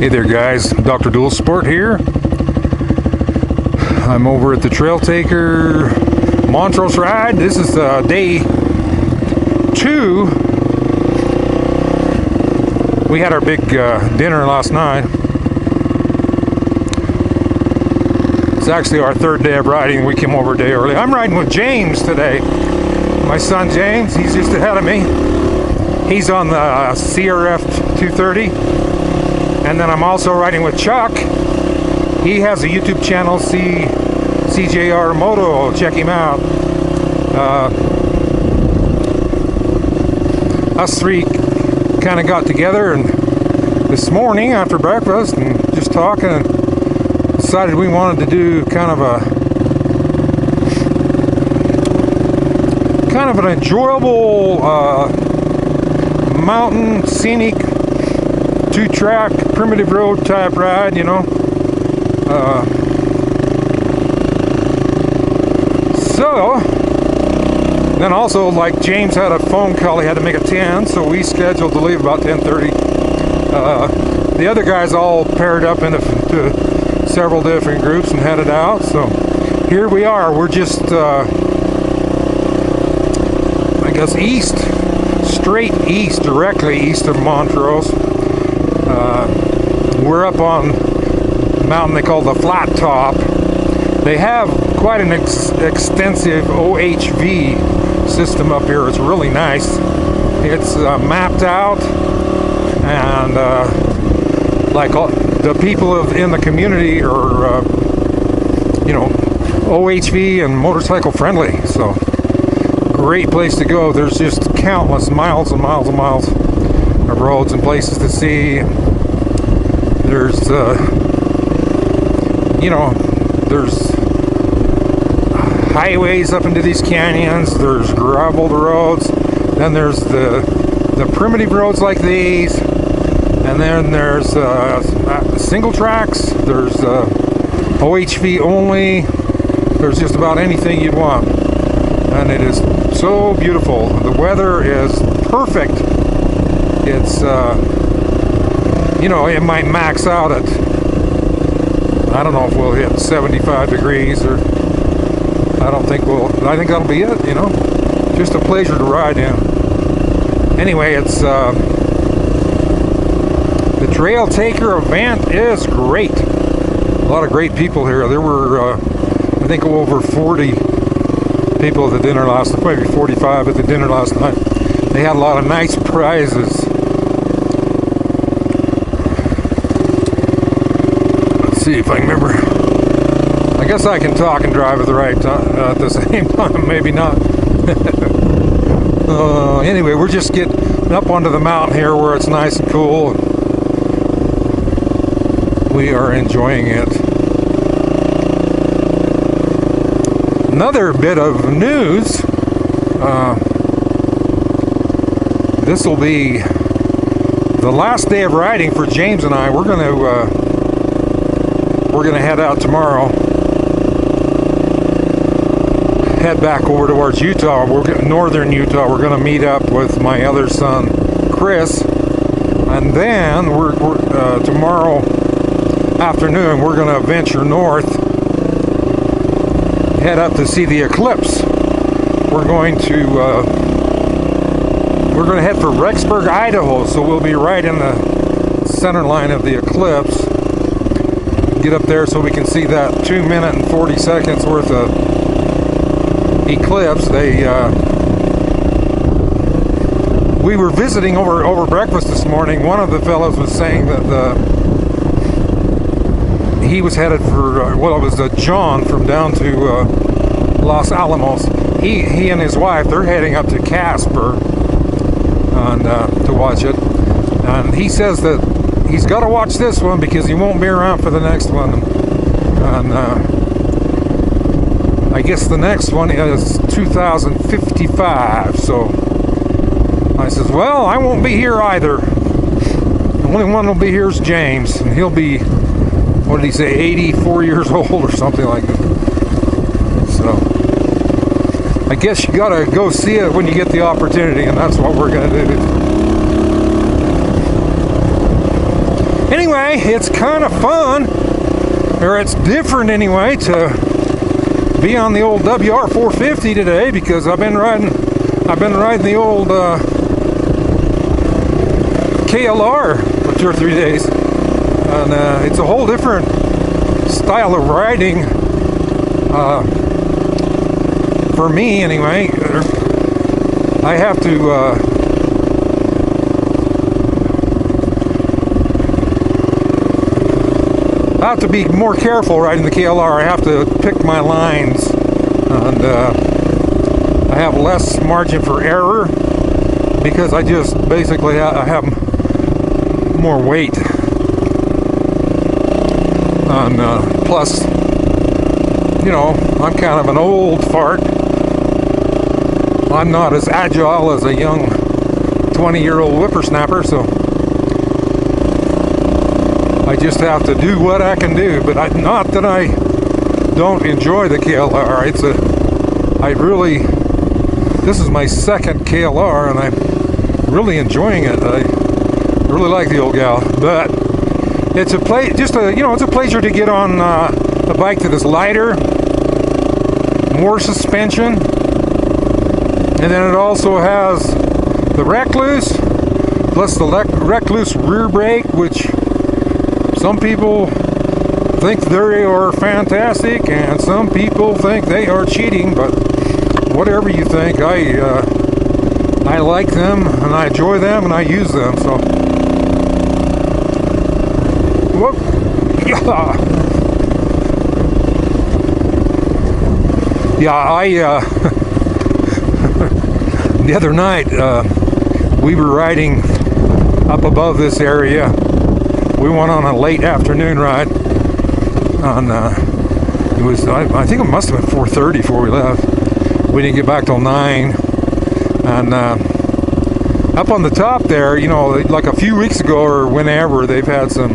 Hey there guys, Dr. Dual Sport here. I'm over at the Trail Taker Montrose ride. This is day 2. We had our big dinner last night. It's actually our 3rd day of riding. We came over a day early. I'm riding with James today. My son James, he's just ahead of me. He's on the CRF 230. And then I'm also riding with Chuck. He has a YouTube channel, CJR Moto. Check him out. Us three kind of got together and this morning after breakfast and just talking and decided we wanted to do kind of an enjoyable mountain scenic 2-track primitive road type ride, you know. So then also, like, James had a phone call, he had to make at 10, so we scheduled to leave about 10:30. The other guys all paired up into several different groups and headed out. So here we are. We're just I guess straight east, directly east of Montrose. We're up on a mountain they call the Flat Top. They have quite an extensive OHV system up here. It's really nice. It's mapped out, and like the people in the community are, you know, OHV and motorcycle friendly. So great place to go. There's just countless miles and miles and miles of roads and places to see. There's you know, there's highways up into these canyons. There's graveled roads. Then there's the primitive roads like these, and then there's single tracks. There's OHV only. There's just about anything you'd want, and it is so beautiful. The weather is perfect. It's you know, it might max out at, I don't know if we'll hit 75 degrees, or I think that'll be it, you know. Just a pleasure to ride in. Anyway, it's the Trail Taker event is great. A lot of great people here. There were I think over 40 people at the dinner last night, maybe 45 at the dinner last night. They had a lot of nice prizes. Let's see if I can remember. I guess I can talk and drive at the right time, at the same time, maybe not. Anyway, we're just getting up onto the mountain here where it's nice and cool. We are enjoying it. Another bit of news. This will be the last day of riding for James and I. We're gonna head out tomorrow. Head back over towards Utah. We're northern Utah. We're gonna meet up with my other son, Chris, and then we're tomorrow afternoon we're gonna venture north, head up to see the eclipse. We're going to head for Rexburg, Idaho, so we'll be right in the center line of the eclipse. Get up there so we can see that 2 minute and 40 seconds worth of eclipse. We were visiting over breakfast this morning. One of the fellows was saying that he was headed for it was John from down to Los Alamos. He and his wife, they're heading up to Casper and to watch it. And he says that he's got to watch this one because he won't be around for the next one. And I guess the next one is 2055. So I says, well, I won't be here either. The only one that'll be here is James, and he'll be, what did he say, 84 years old or something like that. So I guess you gotta go see it when you get the opportunity, and that's what we're gonna do. Anyway, anyway, it's kind of fun, or it's different anyway, to be on the old WR450 today, because I've been riding the old KLR for 2 or 3 days, and it's a whole different style of riding for me anyway. I have to be more careful riding the KLR. I have to pick my lines, and I have less margin for error because I just basically I have more weight, and plus, you know, I'm kind of an old fart. I'm not as agile as a young 20-year-old whippersnapper, so I just have to do what I can do. But not that I don't enjoy the KLR. This is my second KLR, and I'm really enjoying it. I really like the old gal, but it's a pleasure to get on a bike that is lighter, more suspension, and then it also has the Recluse, plus the Recluse rear brake, which some people think they are fantastic, and some people think they are cheating. But whatever you think, I like them, and I enjoy them, and I use them. So, whoop, yeah. The other night we were riding up above this area. We went on a late afternoon ride, and it was, I think it must have been 4:30 before we left. We didn't get back till 9, and up on the top there, you know, like a few weeks ago or whenever, they've had some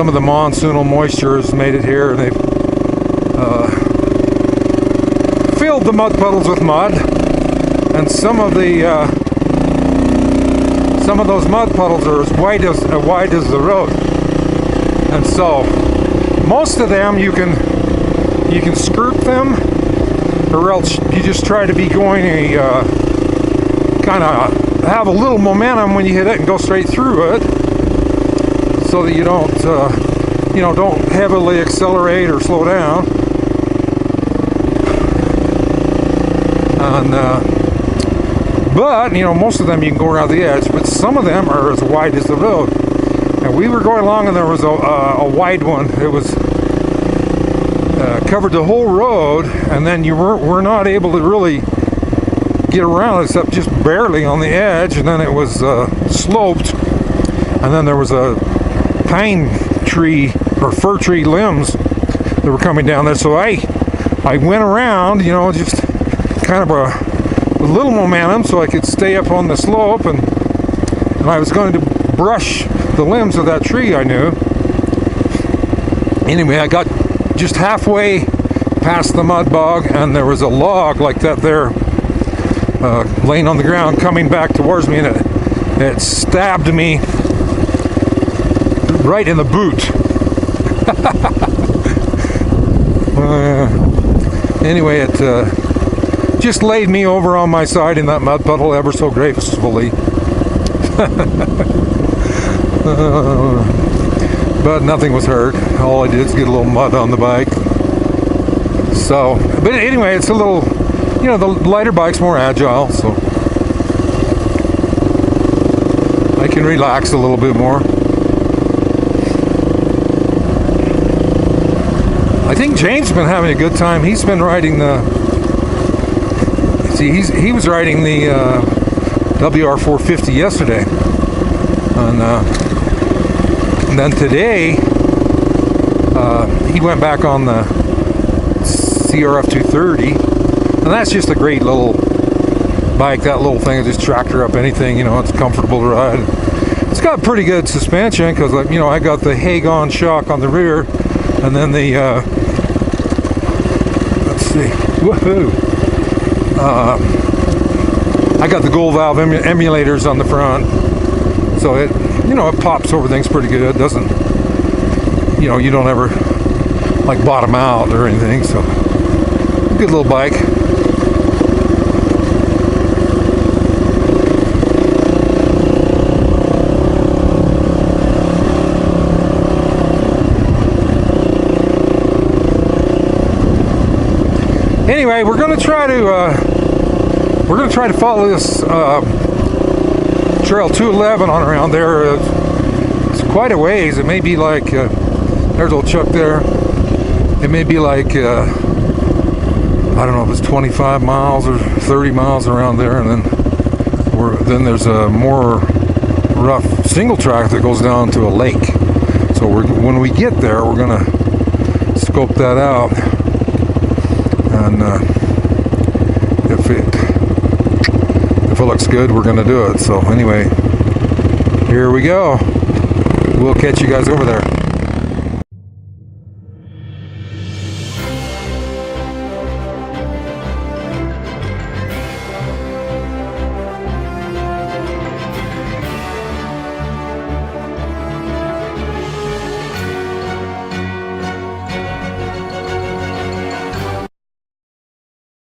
of the monsoonal moisture has made it here, and they've filled the mud puddles with mud, and some of those mud puddles are as wide as the road, and so most of them you can skirt them, or else you just try to be going a kind of have a little momentum when you hit it and go straight through it, so that you don't heavily accelerate or slow down. And but you know, most of them you can go around the edge, but some of them are as wide as the road. And we were going along, and there was a wide one. It was covered the whole road, and then were not able to really get around except just barely on the edge, and then it was sloped, and then there was a pine tree or fir tree limbs that were coming down there. So I went around, you know, just kind of a little momentum so I could stay up on the slope, and I was going to brush the limbs of that tree I knew. Anyway, I got just halfway past the mud bog, and there was a log like that there laying on the ground coming back towards me, and it stabbed me right in the boot. Anyway, it just laid me over on my side in that mud puddle ever so gracefully. But nothing was hurt. All I did is get a little mud on the bike. So, but anyway, it's a little, you know, the lighter bike's more agile, so I can relax a little bit more. I think James has been having a good time. He's been riding he was riding the WR450 yesterday, and then today he went back on the CRF 230, and that's just a great little bike. That little thing will just tractor up anything, you know. It's comfortable to ride. It's got pretty good suspension because, you know, I got the Hagon shock on the rear, and then the let's see, woohoo! I got the gold valve emulators on the front, so it, you know, it pops over things pretty good. It doesn't you know, you don't ever like bottom out or anything. So good little bike. Anyway, we're going to try to follow this trail 211 on around there. It's quite a ways. It may be like there's old Chuck there. It may be like I don't know if it's 25 miles or 30 miles around there, and then there's a more rough single track that goes down to a lake. So when we get there, we're going to scope that out. And if it looks good, we're going to do it. So anyway, here we go. We'll catch you guys over there.